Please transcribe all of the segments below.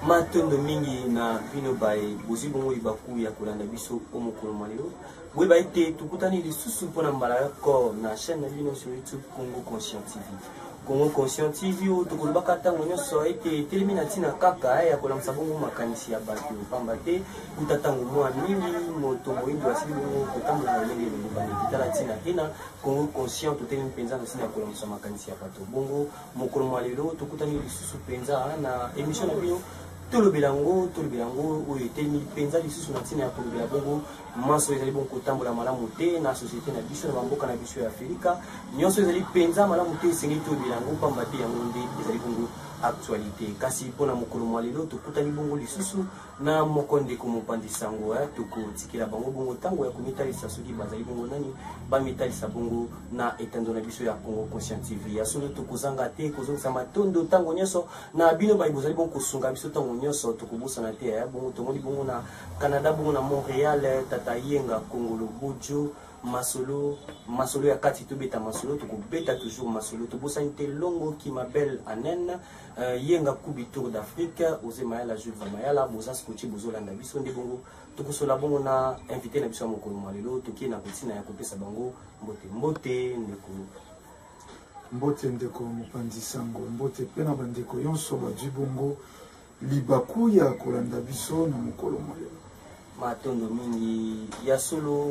matondo mingi na bino bae bozi bongo libaku ya kolanda biso omokolo malelo boye ba ete tukutani lisusu mpona mbala yako na chaîne na bino sur YouTube Congo Conscient TV. Congo Conscient TV o tokolobaka ntango nyonso ete telemi na ntina kaka ya kolamisa bongo makanisi ya bato pamba te kuta ntango mwa mingi moto moyindo asili bongo kotambola na lolenge elongo baneki tala ntina ena Congo Conscient totelemi mpenza na ntina ya kolamisa makanisi ya bato bongo mokolo malelo tokutani lisusu mpenza na émission na bino tolobelango oyo etelemi mpenza lisusu na ntina ya kolobela bongo maso ezali bongo kotambola malamu te na société na biso na bamboka na biso ya Afrika nyonso ezali mpenza malamu te esengeli tolobelango pamba te yango nde ezali bongo actualité kasi mpona mokolo mwa lelo tokutani bongo lisusu na moko ndeko mopanzi sango tokotikela bango bongo ntango ya komitalisa soki bazali bongo nani bamitalisa bongo na etando na biso ya Congo Conscient TV ya solo tokozanga te kozongisa matondo ntango nyonso na bino bayi bozali bongo kosunga biso ntango nyonso tokobosana te ya bongo tomoni bongo na Canada bongo na Montréal tata yenga Kongolo Bojo masolo ya kati tobeta masolo tokobeta toujours masolo tobosani te longo ki mabel anen yenga kubi tour d'Afrique ose mayala Jules Vamayala boza scotché bozolanda biso nde bongo tokosola bongo na invité na biso ya mokolo malelo tokie na kotina ya kopesa bango mbote ndeko mopanzi sango mbote pe na bandeko yonso bazwi bongo libaku ya kolanda biso na mokolo malelo matondo mingi ya solo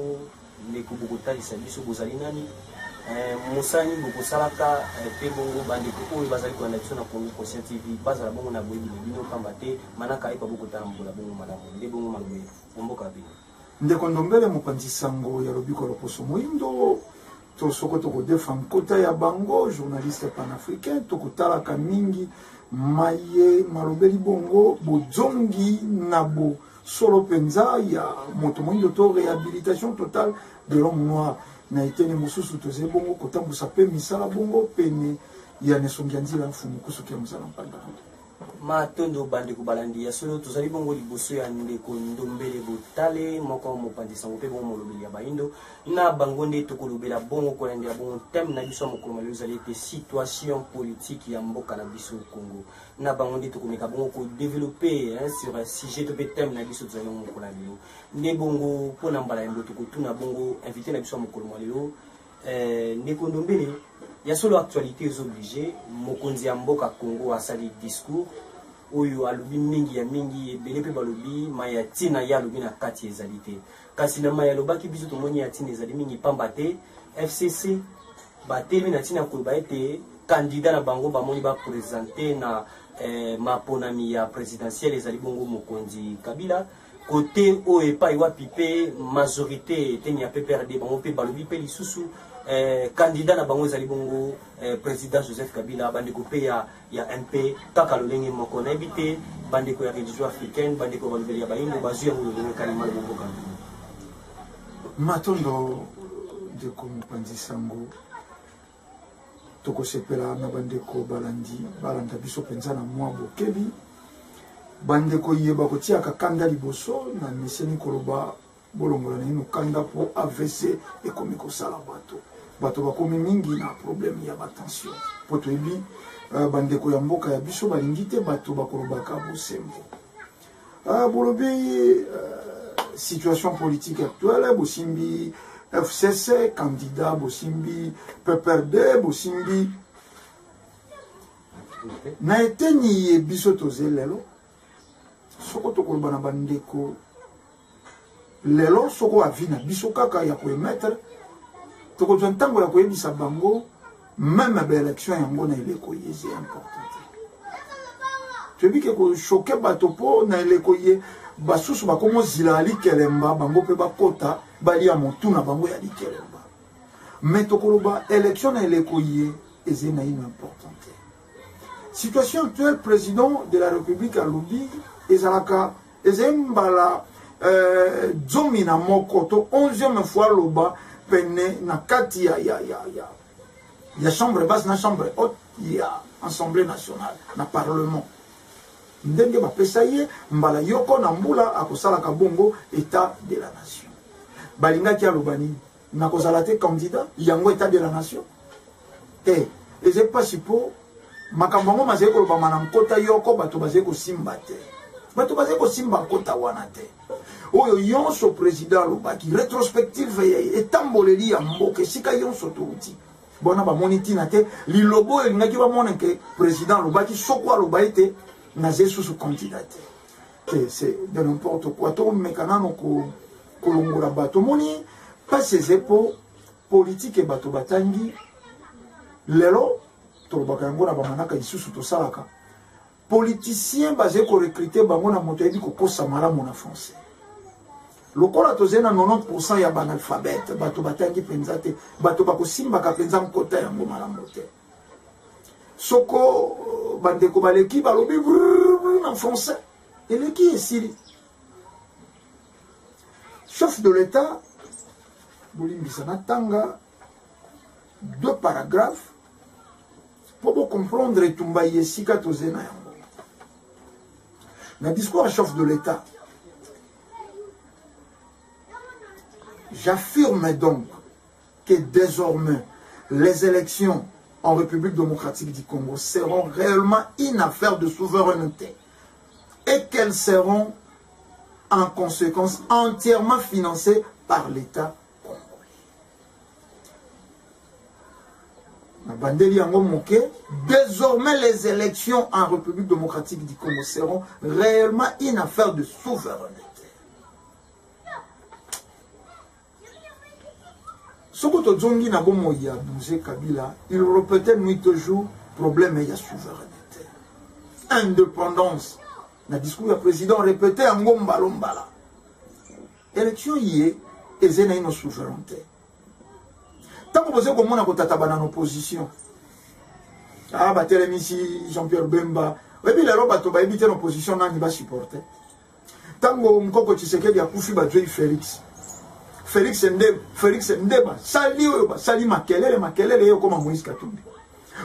ndeko bokotalisa biso bozali nani mosani bokosalaka pe bongo bandeko oyo bazali kolanda biso na Congo Conscient TV bazala bongo na boyebile bino pamba te manaka ayepa bokotambola bongo malamu nde bongo malobe omboka bino ndeko ndombele mopanzi sango ya lobiko loposo moyindo to soko tokodefendre kota ya bango journaliste panafricain tokotalaka mingi maye malobeli bongo bozongi na bo solo penza ya moto moyindo to réhabilitation totale de l'homme noir na eteni mosusu toze bongo kotambusa pe misala bongo pene ya nesongi ya nzela mfumu kusuki ya mosala mpanda matondo bandeko balandi ya solo tozali bongo liboso ya ndeko ndombele botale moko mopanzi sango pe bongo molobeli ya baindo na bango nde tokolobela bongo kolandela bongo thème na biso ya mokolo malelo ezali ete situation politique ya mboka na biso Congo na bango nde tokomeka bongo kodévelopper sur sujet to pe thème na biso tozali bongo mokolo malelo nde bongo mpona mbala yambo tokotuna bongo invité na biso ya mokolo malelo ndeko ndombele ya solo actualité obligé mokonzi ya mboka Congo asali discours oyo alobi mingi ya mingi ebele pe balobi maya tina ya alobi na kati ezali te kasi na maya alobaki biso tomoni ya tina ezali mingi pamba te FCC batelemi na tina koloba ete candidat na bango bamoni bapresente na maponami ya présidentielle ezali bongo mokonzi Kabila côté oyo epai wapi pe majorité eteni ya PPRD bango pe balobi pe lisusu candidat na bango ezali bongo président Joseph Kabila bandeko pe ya MP kaka lolenge moko nayebi te bandeko ya religion africaine bandeko balobeli ya baindo bazwi yango lolenge kalima bongo kandu matondo ndeko mopanzi sango tokosepela na bandeko balanda biso mpenza na mwa bokebi bandeko yeba kotiaka kanda liboso na meseni koloba bolongola na ino kanda po AVC ekomi kosala bato bakomi mingi na problème ya batension po toyebi bandeko ya mboka ya biso balingi te bato bakolobaka bosembo bolobi situation politique actuelle bosimbi FCC candidat bosimbi PPRD bosimbi na eteni ye biso toze lelo soko tokoloba na bandeko lelo soko avi na biso kaka ya koemettre tokozwa ntango ya koyebisa bango meme baélection yango na eleko ye eza important toyebi ke kochoke bato mpo na eleko ye basusu bakomozila ya likelemba bango mpe bakota balia motu na bango ya likelemba me tokoloba élection na eleko ye eza na ino important te situation actuelle président de la république alobi ezalaka ezali mbala zomi na moko to 11e fois loba pene na kati ya chambre basse na chambre haute ya assemblée nationale na parlement ndenge bapesa ye mbala yoko na mbula akosalaka bongo état de la nation balingaki aloba nini nakozala te candidat yango état de la nation te ezali pasi po makambo yango mazali kolobama na nkota yoko bato bazali kosimba te bato bazali kosimba nkota wana te oyo yonso président alobaki rétrospective etamboleli ya mboka esika yonso touti bona bamoni ntina te lilobo elingaki bamona ke président alobaki soko aloba ete nazali susu candidat te c'est de n'importe quoi tomeka nano kolongola bato moni pasi eze po politike bato batangi lelo tolobaka yango na bamanaka lisusu tosalaka politicien bazali korecrute bango na moto ayebi kokosa malamu na français lokola tozali na 90% ya banalphabète bato batangi mpenza te bato bakosimbaka mpenza nkota yango malamu te soko bandeko baleki balobi na français eleki esili chef de l'état bolimbisa natanga 2 paragraphes pour comprendre etumba yesika tozali na yango na discours à chef de l'état. J'affirme donc que désormais, les élections en République démocratique du Congo seront réellement une affaire de souveraineté et qu'elles seront en conséquence entièrement financées par l'État congolais. Désormais, les élections en République démocratique du Congo seront réellement une affaire de souveraineté. Ce que tu dis na bomo ya Bouzé Kabila, il répétait nuit toujours problème de souveraineté. Indépendance. Na discours du président répétait en Lombala. Élection yé, et zéna une souveraineté. Tant que vous avez comme on opposition. Ah, bah, ici Jean-Pierre Bemba. Et puis, les robes, tu vas éviter l'opposition, on va supporter. Tant que tu sais qu'il y a Koufi, bah, Félix. Félix Ndeba, sali makelele yo koma Moïse Katumbi.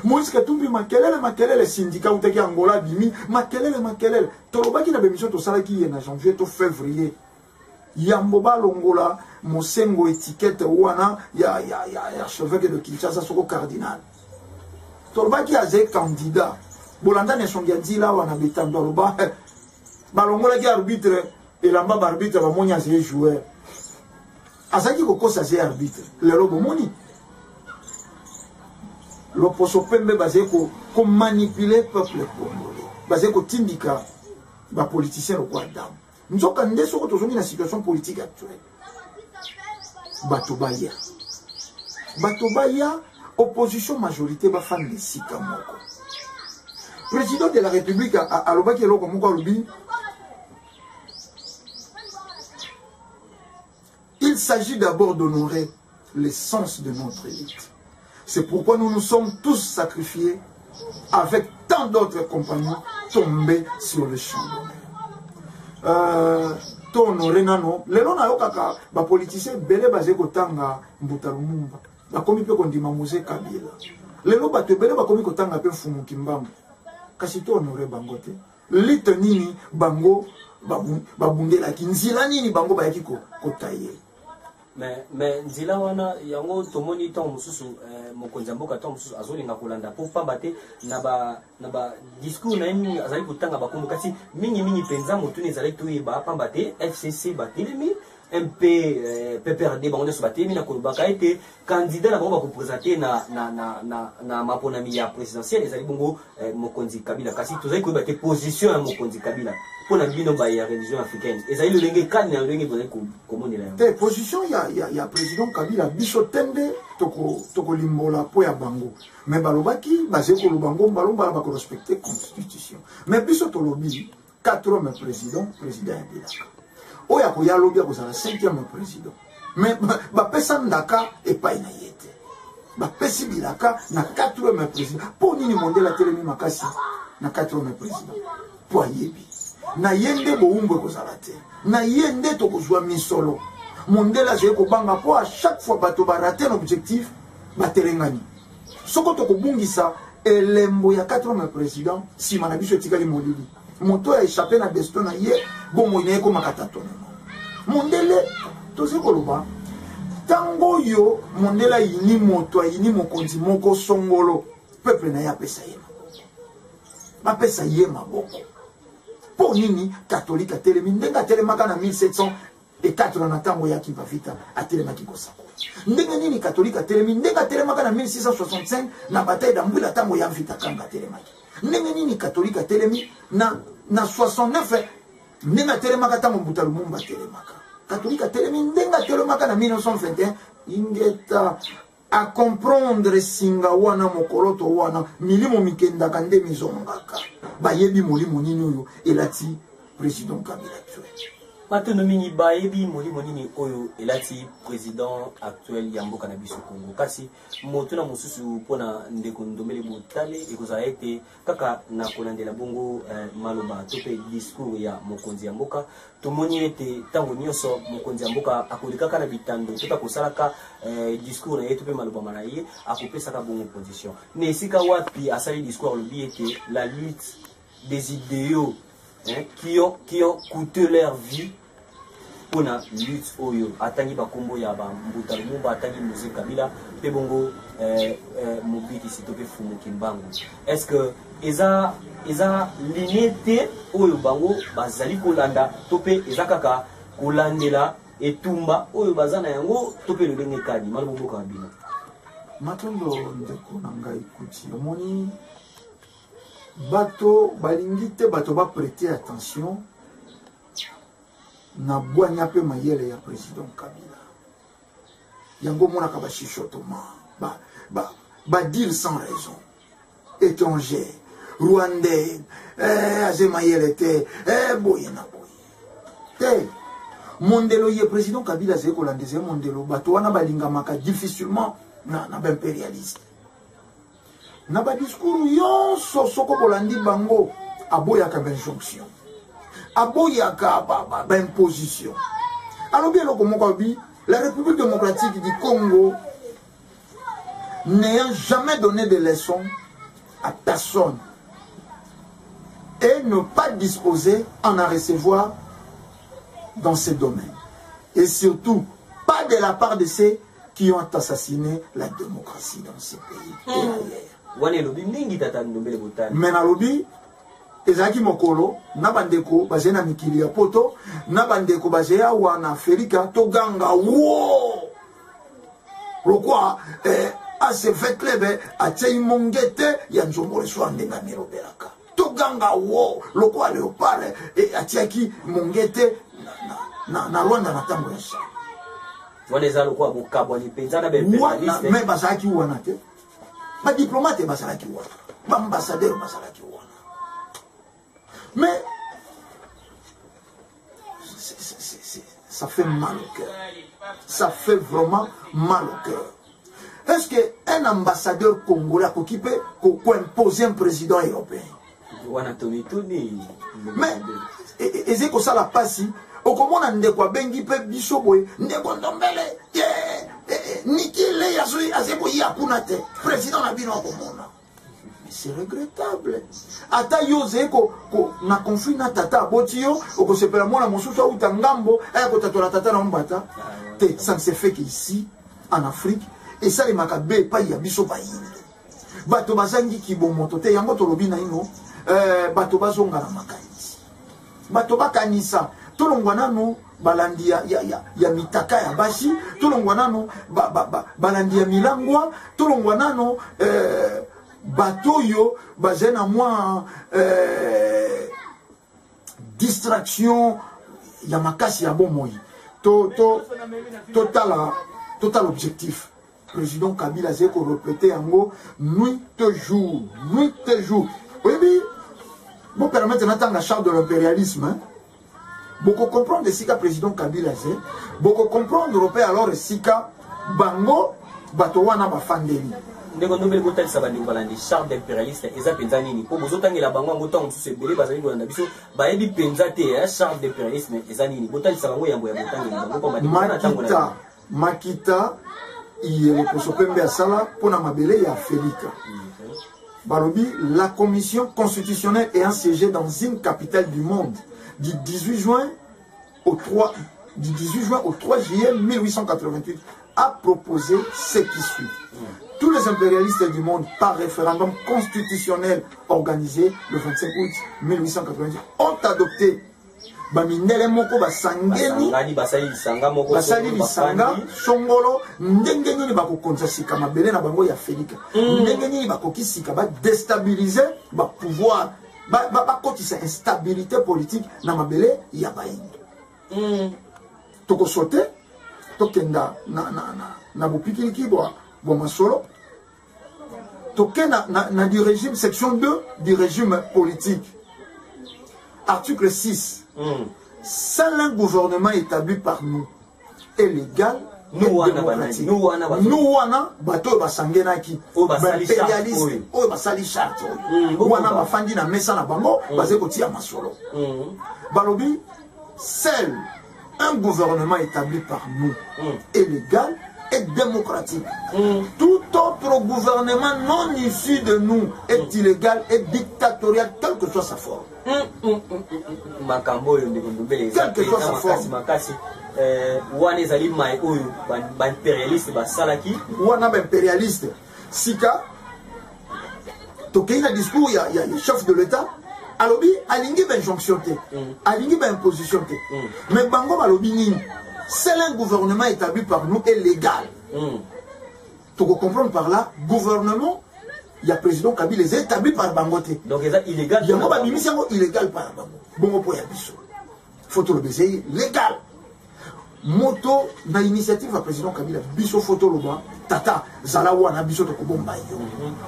Moïse Katumbi makelele syndicat utaki Angola bimi makelele. Tolobaki na bemission to salaki na janvier to février. Yamboba longola mosengo étiquette wana ya archevêque de Kinshasa soko cardinal. Tolobaki aze candidat. Bolanda ne songianzi la wana betando loba. Balongola ki arbitre et lamba arbitre ba monya ze joueur. Azaki kokosa c'est arbitre. Le lobo moni. L'opposition pembe basé ko manipuler peuple congolais. Basé ko tindika ba politicien le quoi dame. Nous sommes candidats sur la situation politique actuelle. Batobaya. Opposition majorité ba fan de Sika Moko. Président de la République a l'obaki loko moko lobi. Il s'agit d'abord d'honorer l'essence de notre élite. C'est pourquoi nous nous sommes tous sacrifiés avec tant d'autres compagnons tombés sur le champ d'honneur. Honorer nano, les gens n'ont pas politicien belé basé kotanga Mbuta Lumumba. Ba komi pe kondima Moïse Kabila. Les gens ba te belé ba komi kotanga pe Fumu Kimbamba. Kasi to honorer bangote. Lite nini bango babundela kinzila nini bango ba yaki kotaye. Mais nzila wana yango tomoni tant mususu mokonzi mboka tant mususu azolinga kolanda po pamba te na ba discours na nini azali kotanga bakombo kasi mingi penza motuni ezali toyeba pamba te FCC batelemi MP PPRD bango nso batelemi na kolobaka ete candidat na bango bakopresenter na maponami ya présidentielle ezali bongo mokonzi Kabila kasi tozali koyeba te position ya mokonzi Kabila pour bino ba ya religion africaine ezali lolenge kani na lolenge bozali komonela te position ya président Kabila biso tende toko limbola po ya bango mais balobaki baze ko lubango balomba ba ko respecter constitution mais biso to lobi 4 hommes président Bilaka oya ko ya lobi ko sala 5e président mais ba pesa ndaka e pa ina yete ba pesi Bilaka na 4e président pour nini mondela telemi makasi na 4e président po yebi na yende boumbe kozala te na yende tokozwa misolo mondela zeye kobanga po à chaque fois bato barate un objectif batelengani soko tokobungisa elembo ya 4e président sima na biso etikali molili moto a échappé na besto na ye bongo ine ko makatato mondele toze koloba tango yo mondela yini moto yini mokonzi moko songolo peuple na ya pesa ye maboko mpo nini catholique atelemi ndenge atelemaka na 1704 na ntango yaki bavita atelemaki kosako ndenge nini catholique atelemi ndenge atelemaka na 1665 na bataille d'Ambwila ntango ya vita kanga atelemaki ndenge nini catholique atelemi na 69 ndenge atelemaka ntango Mbuta Lumumba atelemaka catholique atelemi ndenge atelemaka na 1921 ingeta à comprendre singa wana mokoloto wana milimo mikendaka nde mizongaka bayebi molimo nini oyo elati président Kabila actuel Maintenant mingi bayebi molimo nini oyo elati président actuel ya mboka na biso Congo kasi moto na mosusu pona ndeko Ndombele Butale ekozala ete kaka na kolandela bongo maloba to pe discours ya mokonzi ya mboka tomoni ete tango nyonso mokonzi ya mboka akolikaka na bitando tota kosalaka discours na ye to pe maloba na ye akopesaka bongo position ne esika wapi asali discours alobi ete la lutte des idéaux qui ont coûté leur vie pour la lutte oyo atangi bakombo ya ba Mbuta Lumumba atangi Moïse Kabila pe bongo mobiki sitope fumu kimbangu est-ce que eza l'inité oyo bango bazali kolanda tope eza kaka kolandela etumba oyo bazana yango tope le ndenge kadi malobo boka bino matondo ndeko na ngai kuti omoni bato balingi te bato ba prêter attention na bwanya pe mayele ya président Kabila yango monaka ba chichotoma ba dire sans raison étranger rwandais aze mayele te boye na boye te mondelo ye président Kabila ze ko landeze mondelo bato wana balingamaka difficilement na impérialiste na ba discours yonso soko bolandi bango aboyaka ba injonction aboyaka ba imposition alors bien la République démocratique du Congo n'ayant jamais donné de leçons à personne et ne pas disposer en recevoir dans ces domaines et surtout pas de la part de ceux qui ont assassiné la démocratie dans ces pays et ailleurs. Mais na lobi ezaki mokolo na bandeko bazena mikili ya poto na bandeko bazea wana Afrika toganga wo pourquoi ase vetlebe atei mongete ya nzomore so ndenga miroberaka toganga wo lokwa leopard atiaki mongete na Rwanda na tango ya sha waneza lokwa bokabwa ni penza na bempéaliste mais bazaki wana te ba diplomate bazaki wana ba ambassadeur bazaki wana mais ça fait mal au cœur. Ça fait vraiment mal au cœur. Est-ce qu'un ambassadeur congolais a occupé pour imposer un président européen? Mais, et c'est comme ça la passe. Au comment on a bengi pe bisoboy, ndeko Ndombele, nikile yazui azeboyi akunate, président na bino komona. C'est regrettable. Ata yoze ko na conflit na tata botio ko sepela mona mosusu au tangambo ko tatola tata na mbata te ça ne se fait qu'ici en Afrique et ça les makabe pa ya biso pa yinde bato bazangi kibomoto te yango to lobi na ino bato bazonga na makanisi bato bakanisa tolongwa nano balandi ya mitaka ya bashi tolongwa nano balandi ya milangwa tolongwa nano batoyo bazena moi distraction ya makasi ya bomoi total objectif président Kabila zeko répéter yango nuit et jour oui bon permettre natanga charte de l'impérialisme hein? Beaucoup comprendre de sika président Kabila zé beaucoup comprendre européen alors sika bango bato wana bafandeli ndeko Ndombele Butale sabandi balandi charte d'impérialiste eza penza nini po bozotangela bango ngota mosusu ebele bazali kolanda biso bayebi penza te ya charte d'impérialisme eza nini Butale sabango yambo ya botangela bango kwa madimana tango na makita il posopembe asala pona mabele ya Felika Barobi la commission constitutionnelle ayant siégé dans une capitale du monde du 18 juin au 3 juillet 1888 a proposé ce qui suit. tous les impérialistes du monde, par référendum constitutionnel organisé le 25 août 1890, ont adopté bamindele moko basangeni basali lisanga songolo ndenge nini bakokonza sika mabele na bango ya Felika ndenge nini bakokisika ba déstabiliser ba pouvoir bakotisa instabilité politique na mabele ya bayindo tokosote tokenda na bopikiliki bwa masolo toke na du régime section 2 du régime politique article 6. Seul un gouvernement établi par nous est légal et démocratique. Nous, wana bato basangenaki impérialiste oyo basali charte wana bafandi na mesa na bango baze kotia masolo balobi seul un gouvernement établi par nous est légal et démocratique. Tout autre gouvernement non issu de nous est illégal et dictatorial, quelle que soit sa forme. Quelle que soit sa forme. Wana ezali mai oyo ba impérialiste basalaki wana ba impérialiste sika tokei na discours ya chef de l'état alobi alingi ba injonction te alingi ba imposition te mais bango balobi nini c'est un gouvernement établi par nous et légal. Tu peux comprendre par là, gouvernement, il y a président Kabila, les établis par Bangote. Donc c'est illégal. Il y a illégal par Bango. Bon, pour y photo le baiser, légal. Moto, na initiative à président Kabila, biso photo le bas, tata, zalawa na biso to kobomba yo.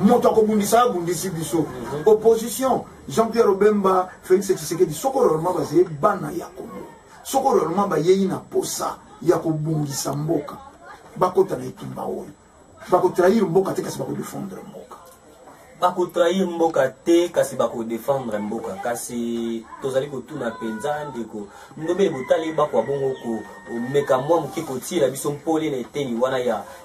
Moto ko bundisa, bundisi biso. Opposition, Jean-Pierre Obemba, Félix Tshisekedi, sokororma basé bana yakomo. Sokororma ba yeyi na posa ya kobungisa mboka. Bakota na itumba oyo. Bakotrahir mboka te kasi bako défendre mboka. Bakotrahir mboka te kasi bako défendre mboka kasi tozali kotuna penza ndeko ndobele botali bako bongo ko meka mwa mukiko tira biso mpole na eteni wana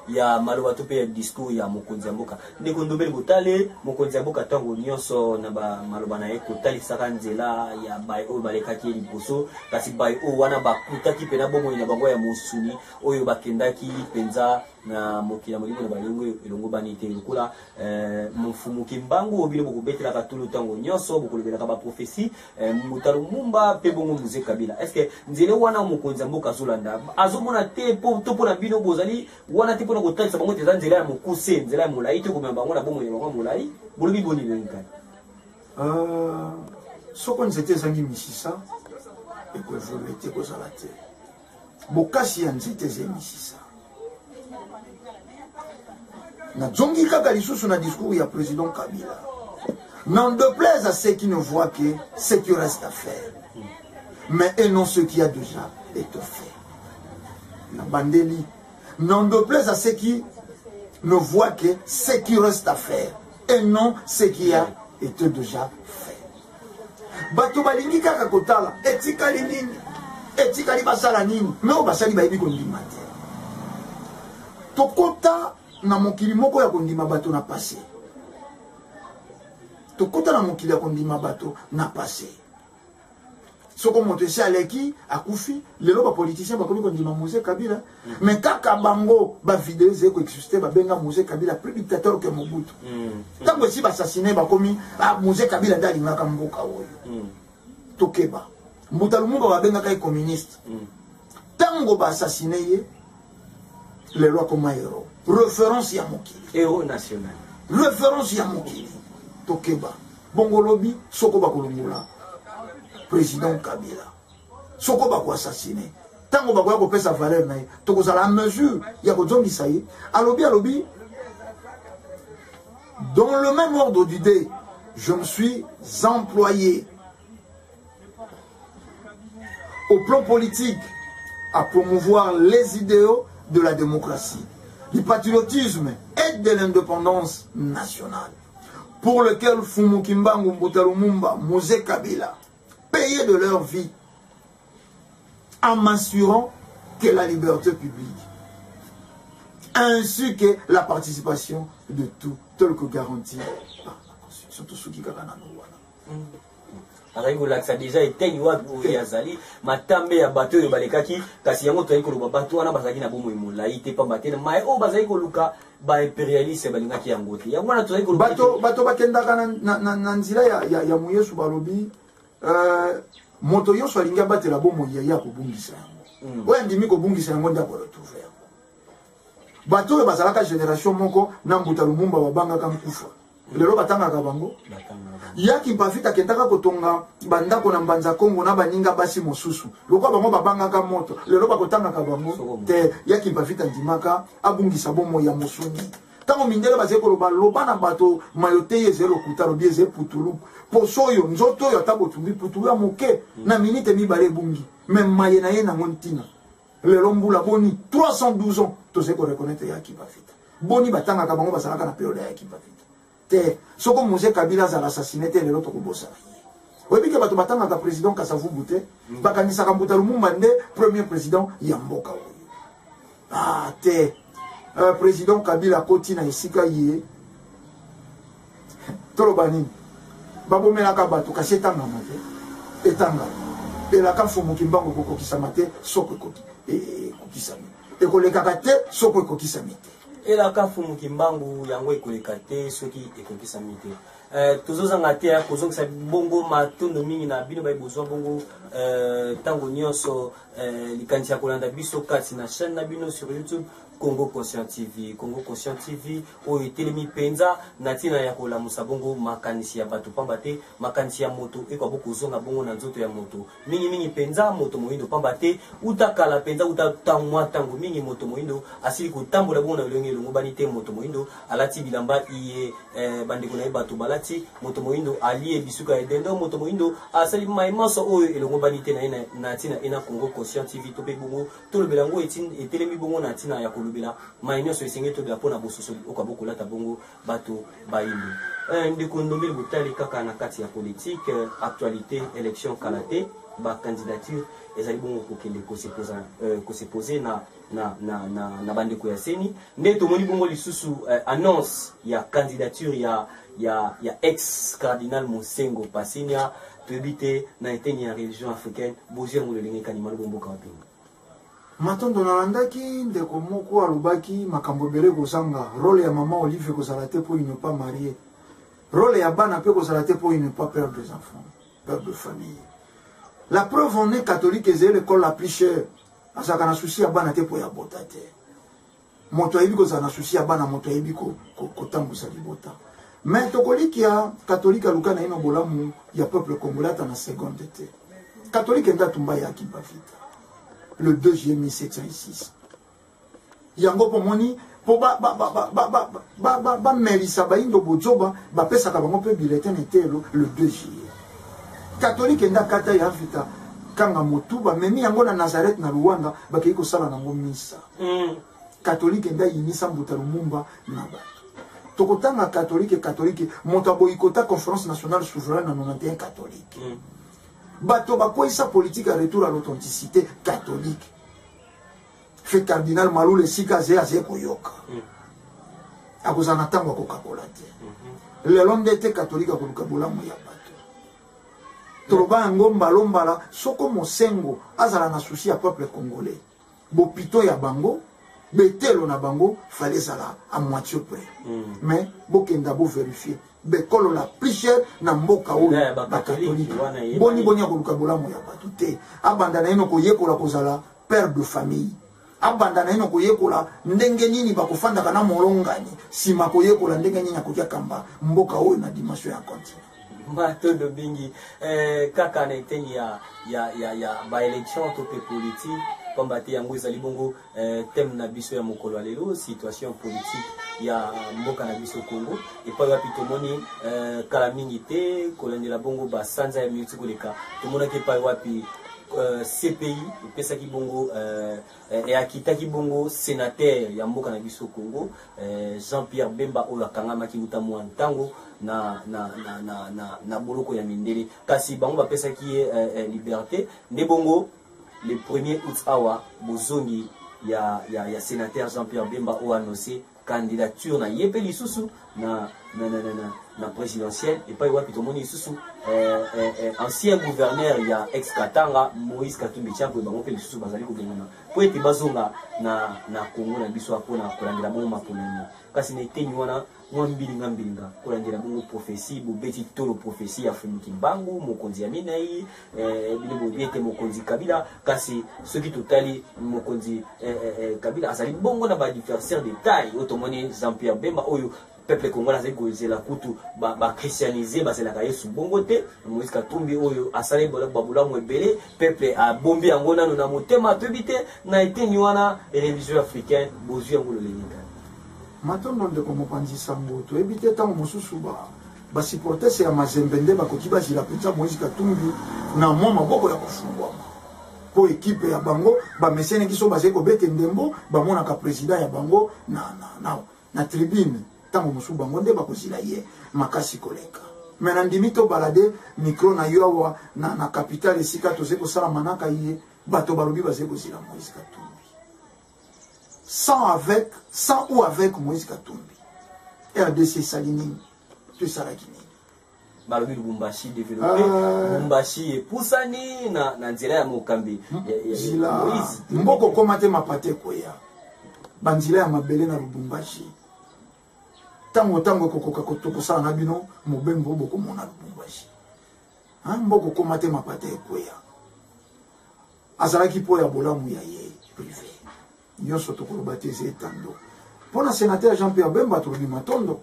ya maloba to pe discours ya mokonzi ya mboka ndeko ndobele botali mokonzi ya mboka tango nyonso na ba maloba na eko tali saka nzela ya bai o balekaki liboso kasi bai o wana bakutaki pena bongo ina bango ya musuni oyo bakendaki penza na mokila molimo na balingo elongo bani te lokula mfumu kimbangu obile bokubetela katulu tango nyonso bokolobela ka ba prophétie mutalo mumba pe bongo muze Kabila est-ce que nzele wana mokonzi mboka zolanda azomona te po to pona bino bozali wana te pona kotalisa bango te nzela ya mokuse nzela ya molai te komema bango na bongo ya bango molai bolobi boni benka soko nzete zangi misisa ekoevolue te kozala te bokasi ya nzete ze misisa na zongi kaka lisusu na discours ya président Kabila. N'en déplaise à ceux qui ne voient que ce qui reste à faire, mais et non ce qui a déjà été fait. La bandeli. N'en déplaise à ceux qui ne voient que ce qui reste à faire, et non ce qui a été déjà fait. Bato balingi kaka kotala etikali nini etikali basala nini mais o basali bayebi kondima te tokota na mokili moko ya kondima bato na passé tokota na mokili ya kondima bato na passé soko moto esi aleki akufi lelo ba politicien bakomi kondima Moïse Kabila mais kaka bango ba vidéo zeko exister ba benga Moïse Kabila plus dictateur que Mobutu tango esi ba assassiner bakomi Moïse Kabila dali ngaka mboka oyo tokeba Mutalo Lumumba ba benga kai communiste tango ba assassiner ye les lois comme héros référence ya mokili héros national référence ya mokili tokeba bongo lobi soko bakolungula président Kabila soko bako assassiné tango bako ya kopesa valeur na ye tokozala à mesure ya kozongisa ye alobi dans le même ordre d'idée je me suis employé au plan politique à promouvoir les idéaux de la démocratie, du patriotisme et de l'indépendance nationale, pour lequel Fumu Kimbangu, Mutalo Lumumba, Moïse Kabila payaient de leur vie en m'assurant que la liberté publique, ainsi que la participation de tout, tel que garanti par la Constitution. azali kolakisa déjà eteni wapi yazali matambe ya bato oyo balekaki kasi yango toyali koloba bato wana bazalaki na bomoi molai te pamba te mai oyo bazali koluka baimpérialiste balingaki yango te yango wana tozali koluka bato bakendaka na nzela ya moyesu balobi moto nyonso alingi abatela bomoi ya kobungisa yango oyo andimi kobungisa yango nde akoretrouve yango bato oyo bazalaka génération moko na mbuta lumumba babangaka nkufa lelo batangaka bango yaki mpafita akendaka kotonga bandako na mbanza kongo na baninga basi mosusu lokwa bango babangaka moto lelo bakotangaka bango te yaki mpafita ndimaka abungisa bomoi ya mosuni ntango mindele bazali koloba loba na bato mayote ye ezali lokuta lobi ezali putulu poso oyo nzoto oyo ata botumbi putulu ya moke na minite mibale ebungi me maye na ye nango ntina lelo mbula boni 312 ans tozali korekonetre yaki mpafita boni batangaka bango bazalaka na periode ya yaki mpafita te soko Moïse Kabila azala assassiné te lelo tokobosana oyebi ke bato batangaka président Kasavubu te bakanisaka mbuta lumumba nde premier président ya mboka oyo te président Kabila akoti na esika ye toloba nini babomelaka bato kasi etangama te etangama elaka mfumuki mbango ekokokisama te soko ekokisami ekolekaka te soko ekokisami te elaka fumuki mbangu yango ekoleka te soki ekokisami te tozozanga te kozongisa bongo matondo mingi na bino baibozwa bongo ntango nyonso likanisi ya kolanda biso kati na chaîne na bino sur YouTube Congo Conscient TV. Congo Conscient TV oyo etelemi penza na ntina ya kolamusa bongo makanisi ya bato pamba te makanisi ya moto ekwa kozonga bongo na nzoto ya moto mingi penza moto moyindo pamba te utakala penza utatangwa tango mingi moto moyindo asili kotambola bongo na elongi elongo bani te moto moyindo alati bilamba iye bandeko na ye bato balati moto moyindo alie bisuka ya dendo moto moyindo asali maimaso oyo elongo bani te na ntina ena Congo Conscient TV to pe bongo tolobela ngo etelemi bongo na ntina ya kolobela mainyoso esenge tobela mpona bososo okabokolata bongo bato bayimbi ndeko ndombeli botali kaka na kati ya politique actualité élection kala te bacandidature ezali bongo kokende kosepose na bandeko ya seni nde tomoni bongo lisusu annonce ya candidature ya ex cardinal Mosengo Pasinia toyebi te na eteni ya religion africaine bozwi yango lolenge kanima lobomboka wapeni matondo nalandaki ndeko moko alobaki makambo ebele kozanga role ya mama Olive kozala te po il n'est pas marié role ya bana pe kozala te po il n'est pas père des enfants père de famille la preuve on est catholique ezali l'école la plus chère azalaka na susi ya bana te po ya bota te moto ayebi kozala na susi ya bana moto ayebi kotambusa libota mais tokoliki ya catholique aluka na ye na bolamu ya peuple congolais ata na seconde te catholique enda tumba yaki mpafita le 2 juillet 1706 yango pomoni po bamelisa bayindo bozoba bapesaka bango mpe bulletin etelo le 2 juillet catholique enda kata ya vita kanga motuba memi yango na Nazareth na Rwanda bakei kosala nango misa catholique enda yinisa mbuta lumumba na bato tokotanga catholique moto aboyikota conférence nationale souveraine na 91 catholique bato bakwisa politique à retour à l'authenticité catholique fait cardinal Malou esika aze koyoka akozana ntango akokakola te lelo nde te catholique akoluka bolamu ya bato toloba yango mbalombala soko Mosengo azala na susi ya peuple congolais bopito ya bango betelo na bango fallait ezala à moitié près mais bokenda bo vérifier bekolo la plus chère na mboka oyo bakatolike boni akoluka bolamu ya bato te abanda na ino koyekola kozala père de famille abanda na ino koyekola ndenge nini bakofandaka na molongani nsima koyekola ndenge nini akokia kamba mboka oyo na dimension ya continent matondo bingi kaka na eteni ya baélection to pe politique pamba te yango ezali bongo thème na biso ya mokolo ya lelo situation politique ya mboka na biso Congo epai wapi tomoni kala mingi te kolandela bongo basanza ya miuti koleka tomonaki epai wapi CPI epesaki bongo eakitaki bongo sénateur ya mboka na biso Congo Jean-Pierre Bemba oyo akangamaki uta mwa ntango na boloko ya mindele kasi bango bapesaki ye liberté nde bongo le 1er août awa bozongi ya sénateur Jean-Pierre Bemba oyo annoncé candidature na yepe lisusu na présidentielle et pas wapi tomoni lisusu ancien gouverneur ya ex Katanga Moïse Katumbi Tshako bango pe lisusu bazali ko bengana po ete bazonga na Congo na biso apona kolandela bongo maponani kasi na eteni wana mbilinga kolandela bongo prophétie bobeti tolo prophétie ya Fumiki Mbangu mokonzi ya Minei bilebo biete mokonzi Kabila kasi soki totali mokonzi Kabila azali bongo na ba adversaire de taille otomoni Jean-Pierre Bemba oyo peuple congolais azali kozela kutu ba christianiser bazelaka Yesu bongo te Moïse Katumbi oyo asali babulamu ebele peuple a bombi yango nano na motema toyebi te na eteni wana religion africaine bozwi yango lolenyika matondo ndeko mopanzi sango toyebi te ntango mosusu basupportese ya Mazembe nde bakoki bazila mpenza Moïse Katumbi na mwa maboko ya kofungwama po ekipe ya bango bamesianeki so bazali kobete ndembo bamonaka président ya bango na tribune tango mosusu bango nde bakozila ye makasi koleka me na ndimi to balade micro na yo awa na capitale esika tozali kosala manaka ye bato balobi bazali kozila Moïse Katumbi sans ou avec Moïse Katumbi RDC esali nini to esalaki nini balobi Lubumbashi développé Lubumbashi epusani na nzela ya mokambi zila mboko koma te mapate koya banzila ya mabele na Lubumbashi tango kokoka kotokosala na bino mobembo bokomona Lubumbashi mboko koma te mapate koya azalaki po ya bolamu ya ye privé nyonso tokoloba te eza etando mpona sénateur Jean-Pierre Bemba tolobi matondo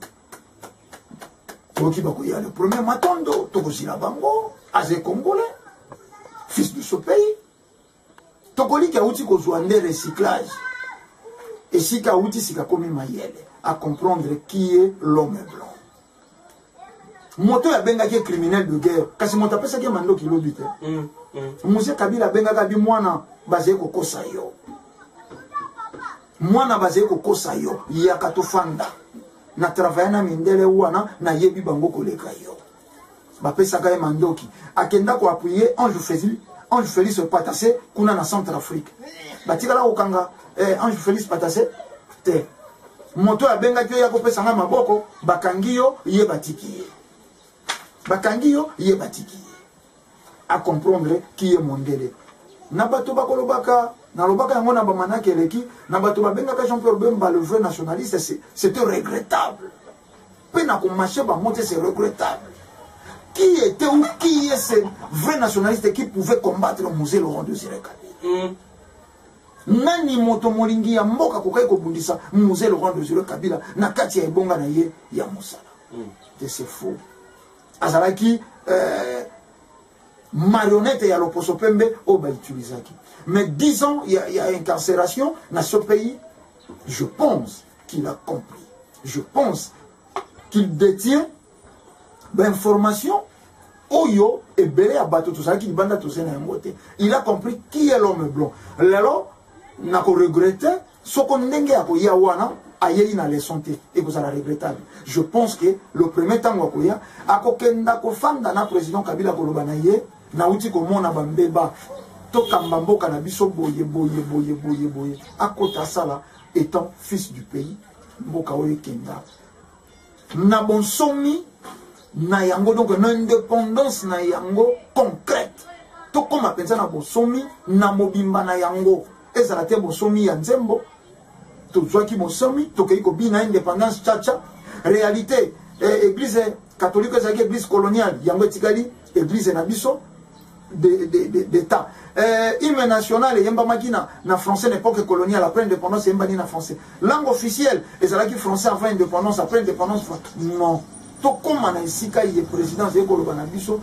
tokoki bakoya le premier matondo tokozila bango aze congolais fils de ce pays tokoliki auti kozwa nde recyclage esika auti sika komi mayele à comprendre qui est l'homme blanc moto ya bengaki criminel de guerre kasi moto apesaki mando kilobi te Mose Kabila bengaka bi mwana bazali kokosa yo mwana bazali kokosa yo yaka tofanda na travailler na mindele wana na yebi bango koleka yo bapesaka ye mandoki akenda ko appuyer Ange Félix Patassé kuna na Centrafrique batikala kokanga Ange Félix Patassé te moto ya bengaki ya kopesanga maboko bakangi yo ye batiki à comprendre qui est mondele na bato bakolobaka na lobaka yango na bamanaki eleki na bato babengaka Jean-Pierre Bemba le vrai nationaliste c'était regrettable pe na komarché bamote c'est regrettable qui était ou qui est ce vrai nationaliste qui pouvait combattre Mzee Laurent Désiré Kabila nani moto molingi ya mboka kokai kobundisa Mzee Laurent Désiré Kabila na kati ya ebonga na ye ya mosala c'est faux azalaki marionnette ya loposo pembe o ba utilisaki mais 10 ans il y a incarcération dans ce pays. Je pense qu'il a compris, je pense qu'il détient d'informations oyo et belé à bateau tout ça qui banda tout ça na ngote. Il a compris qui est l'homme blanc. Lelo na ko regretter ce qu'on ndenge ya ko ya wana aye na leçon te et vous allez regrettable. Je pense que le premier temps ko ya akokenda ko fanda na président Kabila ko lobana ye na uti ko mona bambeba to kamba mboka na biso boye akota sala étant fils du pays mboka oye kenda na bonsomi na yango donc na indépendance na yango concrète to koma pensa na bonsomi na mobimba na yango ezala te bonsomi ya nzembo to zwaki bonsomi to kei ko bina indépendance chacha réalité église catholique ezaki église coloniale yango etikali église na biso d'État. Hymne national et yemba makina na français l'époque coloniale après indépendance yemba ni na français. Langue officielle et ça là qui français avant indépendance après indépendance non. To comme na isika ye président zeko lo bana biso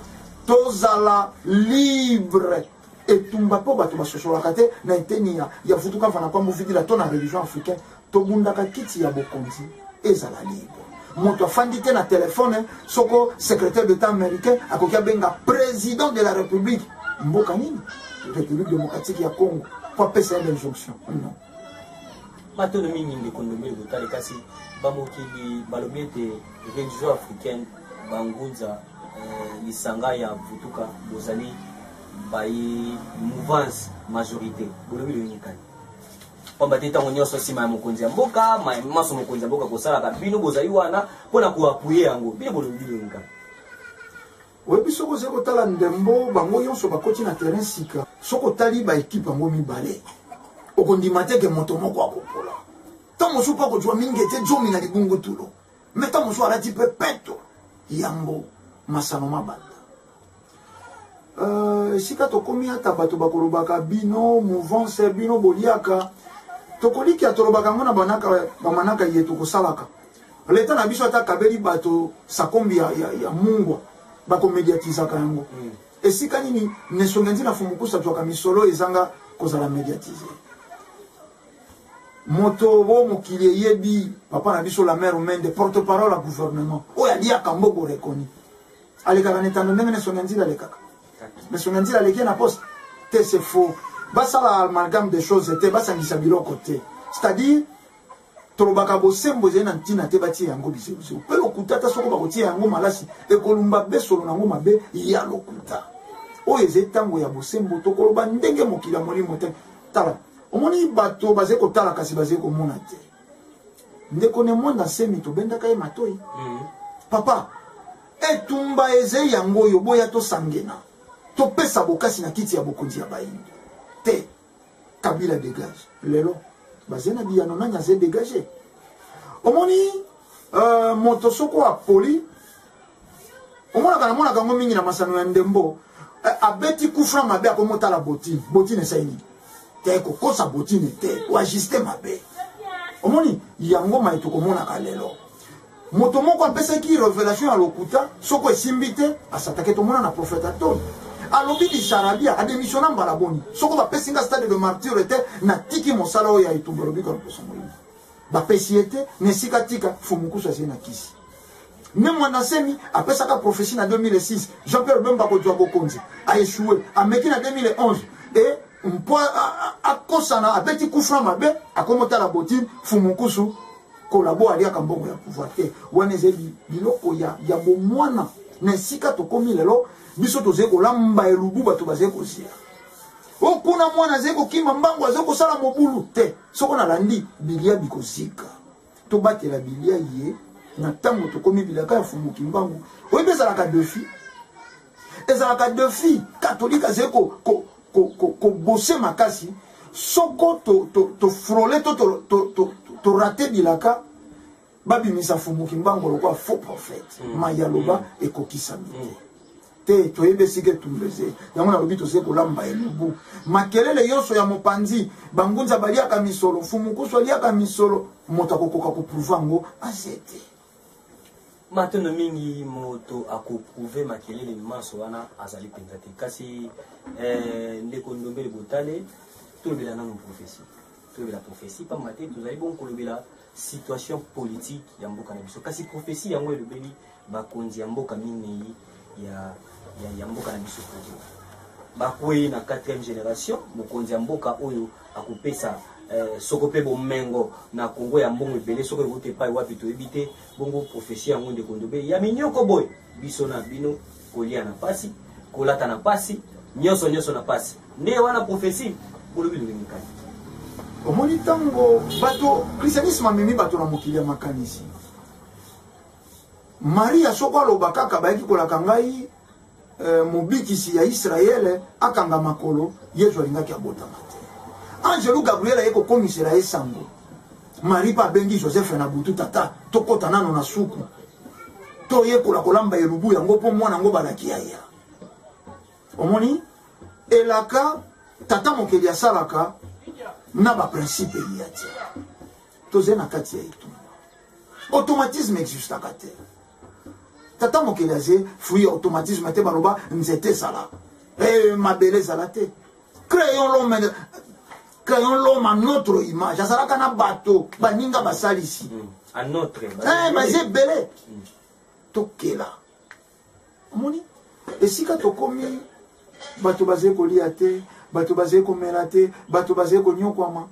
tozala libre et tumba po bato ba sosola kate na etenia ya futuka fana kwa mufidi la tona religion africaine to bunda ka kiti ya bokonzi ezala libre. Moto afandi te na téléphone soko secrétaire d'état américain akokia benga président de la république mboka nini république démocratique ya Congo pour pesa une injonction non maintenant mingi ndekondomeli kotali kasi bamokili balobete religion africaine bangunza lisanga ya vutuka bozali bai mouvance majorité bolobi le nikani kwamba teta nyonso sima ya mokonzi ya mboka maso mokonzi ya mboka kosala ka bino bozali wana pona kuapuye yango bino bolobili nga webi soko zeko tala ndembo bango yonso bakoti na terrain sika soko tali ba équipe yango mibale okondima te ke moto moko akopola tango supa ko jwa mingi te jomi na libungu tulo mais tango so alati pe peto yango masano mabanda sika tokomi ata bato bakolobaka bino mouvance bino boliaka tokoliki atolobaka ngo na bamanaka ye tokosalaka leta na biso ata kabeli bato sakombi ya mungwa bakomediatizaka yango esika nini nesonge ntina fumukusa twaka misolo ezanga kozala mediatize moto bo mokili eyebi papa na biso la mère humaine de porte-parole à gouvernement oyo aliaka mbogo rekoni alekaka netando ndenge nesonge nzila alekaka nesonge nzila aleki na poste te c'est faux basala amalgame des choses te basangisa biloko te c'est-à-dire tolobaka bosembo ezali na ntina te batie yango bisebiso mpe lokuta ata soko bakotia yango malasi ekolumba besolo nango mabe ya lokuta oyo ezali ntango ya bosembo tokoloba ndenge mokili ya molimo te tala omoni bato bazali kotala kasi bazali komona te ndeko ne mwanda nsemi tobendaka ye matoi papa etumba ezali yango oyo boya tosangena topesa bokasi na kiti ya bokonzi ya bayindi te Kabila dégage lelo bazena biyano nanya ze dégagé omoni moto soko apoli omona kana mona kango mingi na masano ya ndembo abeti kufra mabe akomota la botine saini te ko kosa botine te o ajuster mabe omoni yango maito komona ka lelo moto moko apesa ki révélation ya lokuta soko esimbite asatake to mona na prophète Aton alobi di Sarabia a démissionné mbala boni soko ba pesinga stade de martyr était na tiki mosala oyo ya itumba lobi ka poso molimo ba pesiete nesika tika fumukusa sina kisi ne mwana semi apesa ka prophétie na 2006 Jean-Pierre Bemba ko jwa bokonzi a échoué a meki na 2011 et mpo akosana abeti kufra mabe akomota la botine fumukusu kolabo aliaka mbongo ya pouvoir te wana ezeli biloko ya bomwana na esika tokomi lelo biso tozali kolamba elubu bato bazali kozia okuna mwana azali kokima mbango azali kosala mobulu te soko nalandi bilia bikozika tobatela bilia ye na ntango tokomi bilaka ya fumuki mbango oyebi ezalaka defi katolike azali kobose makasi soko tofrole to rate bilaka babimisa fumuki mbango lokwa faux prophète mayaloba ekokisami te toyebe sike tumbeze yango nalobi tozali kolamba elubu makelele yonso ya mopanzi bangunza baliaka misolo fumukusu aliaka misolo moto akokoka koprouve yango azete matondo mingi moto akoprouve makelele maso wana azali mpenza te kasi ndeko ndombele botale tolobela nano prophétie pamba te tozali bon kolobela situation politique ya mboka na biso kasi prophétie yango elobeli bakonzi ya mboka minei ya mboka na biso kozo bakwei na 4e génération mokonzi ya mboka oyo akopesa soko pe bomengo na Kongo ya mbongo ebele soko ekote pai wapi toyebi te bongo prophétie yango ndeko ndombele ya minyoko boy biso na bino kolia na pasi kolata na pasi nyonso na pasi nde wana prophétie bolobi lobengi kani omoni ntango bato christianisme amemi bato na mokili ya makanisi maria soko aloba kaka bayaki kolaka ngai mobikisi ya Israele akanga makolo yesu alingaki abotama te angelu gabriel aye kokomisela ye sango marie pa abengi joseph na butu tata tokota nano na suku toyekola kolamba elubu yango mpo mwana yango balaki yaya omoni elaka tata mokeli asalaka na baprincipe elia te tozali na kati ya etumba automatisme existaka te tata mokeli aze fruit automatisme te baloba nzete ezala mabele ezala te créons l'homme à notre image azalaka na bato baninga basalisi baze ebele tokela omoni esika tokomi bato bazali kolia te bato bazali komela te bato bazali konyokwama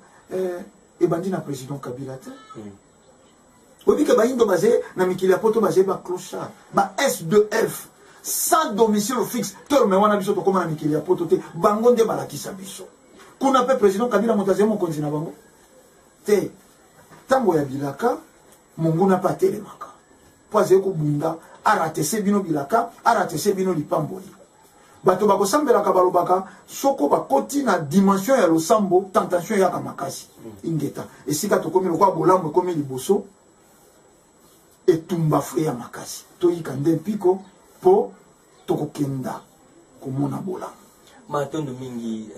ebandi na président Kabila te oyebi ke bayindo bazali na mikili ya poto bazali baclochard ba S2F sans domicile fixe tolome wana biso tokóma na mikili ya poto te bango nde balakisa biso kuna pe président Kabila moto azali mokonzi na bango te tango ya bilaka monguna pa telemaka po azali kobunda aratese bino bilaka aratese bino lipamboli bato bakosambelaka balobaka soko bakoti na dimension ya losambo tentation yaka makasi ingeta esika tokomi lokwa bolambo ekomi liboso etumba fre ya makasi toyika nde mpiko po tokokenda komona bolambo matondo mingi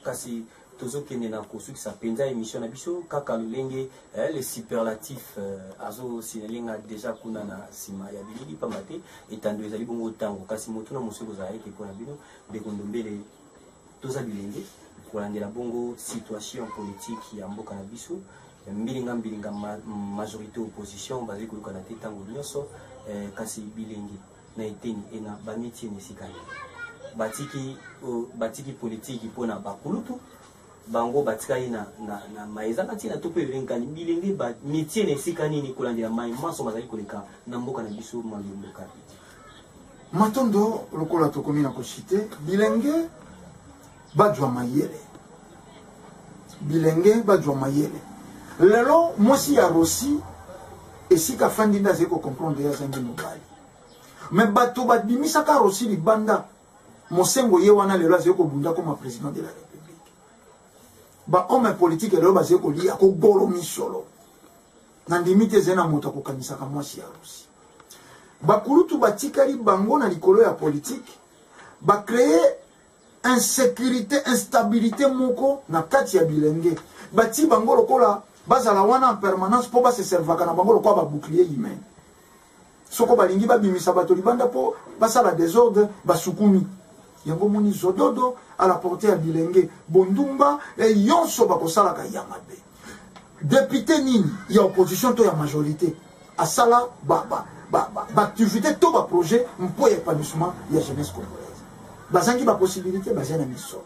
kasi tozokende na kosukisa penza émission na biso kaka lolenge les superlatifs azo sinalinga déjà kuna na sima ya bilili pamba te etando ezali bongo tango kasi moto na mosuku ozala ete mpona bino bekondombele toza bilenge kolandela bongo situation politique ya mboka na biso mbilinga majorité opposition bazali kolukana te tango nyonso kasi bilenge na eteni ena bamitieni esikani batiki politique mpona bakulutu bango batikali na maezaka ntina to mpe elenkani bilenge bamitie na esika nini kolandela mai maso bazali koleka na mboka na biso malumbu kapi matondo lokola tokomi na koshite bilenge bajwa mayele bilenge bajwa mayele lelo mwasi ya rosi esika fandi nde azali kocomprendre azangi mobali me bato babimisaka rosi libanda mosengo ye wana lelo azali kobunda koma président de la république ba homme politique lelo bazali kolia kogolo misolo na ndimi te ezali na moto akokanisaka mwasi ya rosi bakulutu batikali bango na likolo ya politique bacreye insécurité instabilité moko na kati ya bilenge bati bango lokola bazala wana en permanence po baseservaka na bango lokola babouclier humain soko balingi babimisa bato libanda po basala désordre basukumi yango moni zododo à la portée ya bilenge bondumba yonso bakosalaka ya mabe député nini ya opposition to ya majorité asala activité to projet mpo ya épanouissement ya jeunesse congolaise bazangi possibilité bazali na misolo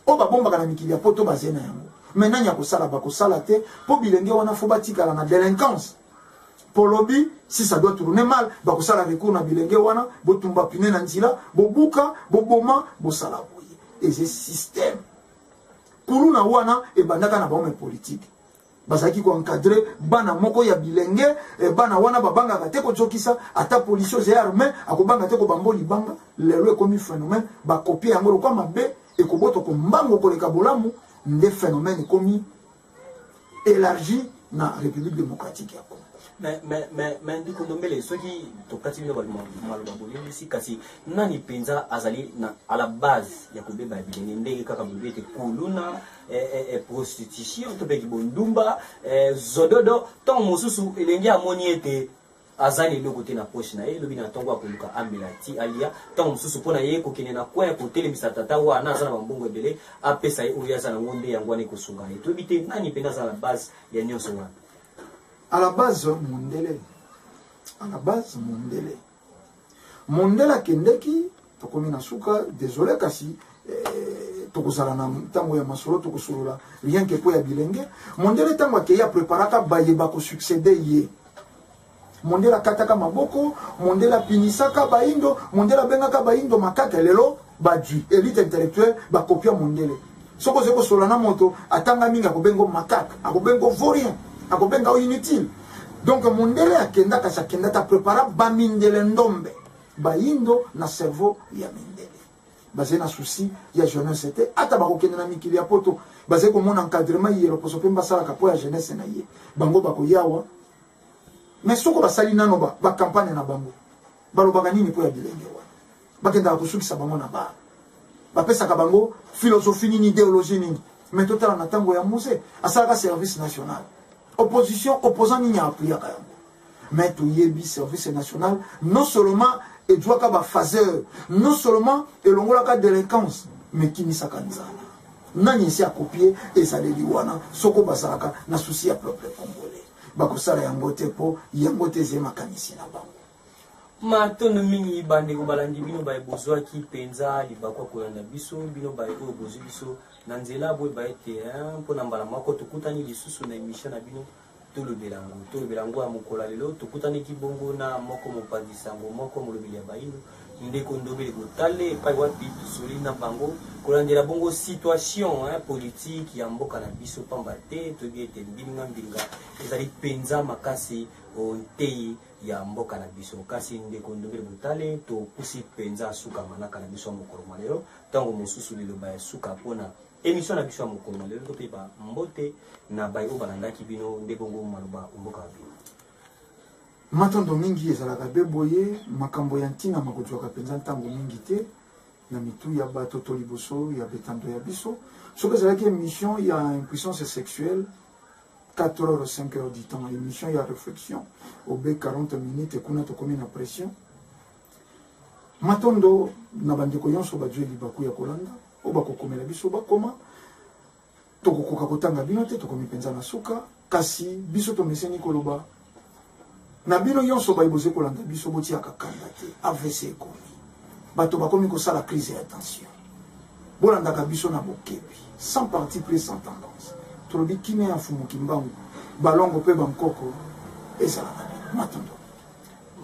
o babombaka na mikili ya poto bazali na yango maintenant ya kosala bakosala te po bilenge wana fo batikala na délinquance pour lobby si ça doit tourner mal bakosala recours na bilenge wana botumba pine na nzila bobuka boboma bosala boye et ce système pour na wana e bandaka na bahomme politique bazaki ko encadrer bana moko ya bilenge e bana wana babanga te ko zokisa ata police aux armées akobanga te ko bambo libanga lelo ekomi phénomène ba copier yango kwa mabe e ko boto ko mbango ko leka bolamu nde phénomène ekomi élargi na République démocratique ya Congo. Mais ndiko ndombele soki tokati bino maloba boleli si kasi nani penza azali na à la base ya kobeba bilenge ndenge kaka bobete kuluna prostitution to beki bondumba zododo ton mosusu elenge amoni ete azali loko te na poche na ye lobi na tongo akoluka amelati alia ton mosusu pona ye kokene na kwa kotelemisa tata wana azana bambongo ebele apesa ye oyo azana ngonde yango wana ekosunga ye to bite nani penza à la base ya nyonso wana. À la base, Mondele. À la base, Mondele. Mondela Kendeki, Tokomi Nasuka, désolé, kasi, Tokozala na tango ya masolo, Tokosolola, rien que pour ya bilenge. Mondele tango ke ya préparaka bayeba ko succéder ye. Mondela kataka maboko, Mondela pinisaka baindo, Mondela bengaka baindo makaka lelo, badu, élite intellectuelle, ba copia Mondele. Soko zeko solana moto, atanga minga ko bengo makaka, akobengo vaurien. Akobenga inutile. Donc mondele akenda kasa kenda ta prépara ba mindele ndombe ba indo na cerveau ya mindele basé na souci ya jeunesse était ata ba kokenda na mikili ya poto basé ko mona encadrement yero poso pemba sala kapo ya jeunesse na ye bango ba ko yawa mais soko basali nano ba campagne na bango balobaka nini po ya bilenge wa bakenda ko sukisa bango na ba pesa ka bango philosophie ni idéologie ni mais total na tango ya musée asala service national opposition opposant ni a appris à mais tout yebi service national non seulement et doit ka ba phaseur non seulement et longola ka délinquance mais qui ni sakanza nani si a copier et ça les wana soko basaka na souci à peuple congolais bako sala yangote po yangote zema kanisi na bango matono mingi bande ko balandi bino ba bozwa ki penza libakwa ko yanda biso bino ba ko bozu biso na nzela boy ba ete mpona mbala mako tukutani lisusu na émission na bino tolo belango ya mokola lelo tukutani ki bongo na moko mopandi sango moko molobeli ya baino ndeko ndobele kotale pa wapi tosoli na bango kolandela bongo situation politique ya mboka na biso pamba te toyebi ete mbinga ezali penza makasi ontei ya mboka na biso kasi ndeko ndobele kotale topusi penza suka manaka na biso ya mokolo malelo ntango mosusu liloba ya suka mpona émission na biso ya mokolo malelo topepa mbote na bai oyo balandaki bino nde bongo maloba mboka ya bino matondo mingi ezalaka be boye makambo ya ntina makozwaka mpenza ntango mingi te na mitu ya bato to liboso ya betando ya biso soki ezalaki émission ya impuissance sexuelle 4 heures 5 heures du temps émission ya réflexion obe 40 minutes kuna tokomi na pression matondo na bandeko nyonso bazwi libaku ya kolanda oyo bakokomela biso bakoma tokokoka kotanga bino te tokomi mpenza na suka kasi biso tomeseni koloba na bino nyonso bayiboze kolanda biso botiaka kanda te AVC ekomi bato bakomi kosala crise ya tension bolandaka biso na bokebi sans parti pris sans tendance tolobi kimia ya fumuki mbangu balongo mpe bankoko ezalaka matondo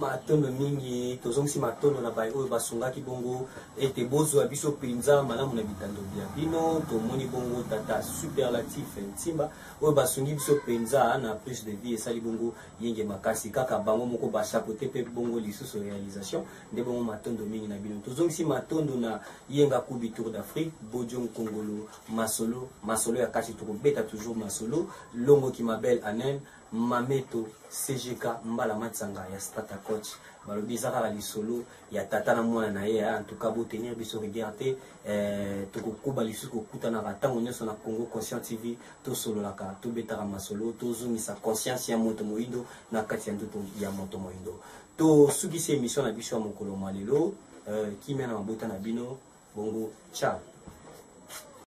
matondo mingi tozongisi matondo na bai oyo basungaki bongo ete bozwa biso penza malamu na bitando bya bino tomoni bongo tata superlatif ntimba oyo basungi biso penza na plus de vie esali bongo yenge makasi kaka bango moko bachapeauté mpe bongo lisusu réalisation nde bongo matondo mingi na bino tozongisi matondo na yenga kubi tour d'Afrique bodion kongolo masolo ya kasi tokobeta toujours masolo longo kimabel anen mameto CGK mbala matsanga ya stata coach balobi ezaka lisolo ya tata na mwana na ye en tout cas bo tenir biso regarder tokokuba lisusu kokutanaka ntango nyonso na Congo Conscient TV tosololaka tobetaka masolo tozongisa conscience ya moto moyindo na kati ya ndoto ya moto moyindo tosukisi émission na biso ya mokolo malelo kimia na mabota na bino bongo ciao.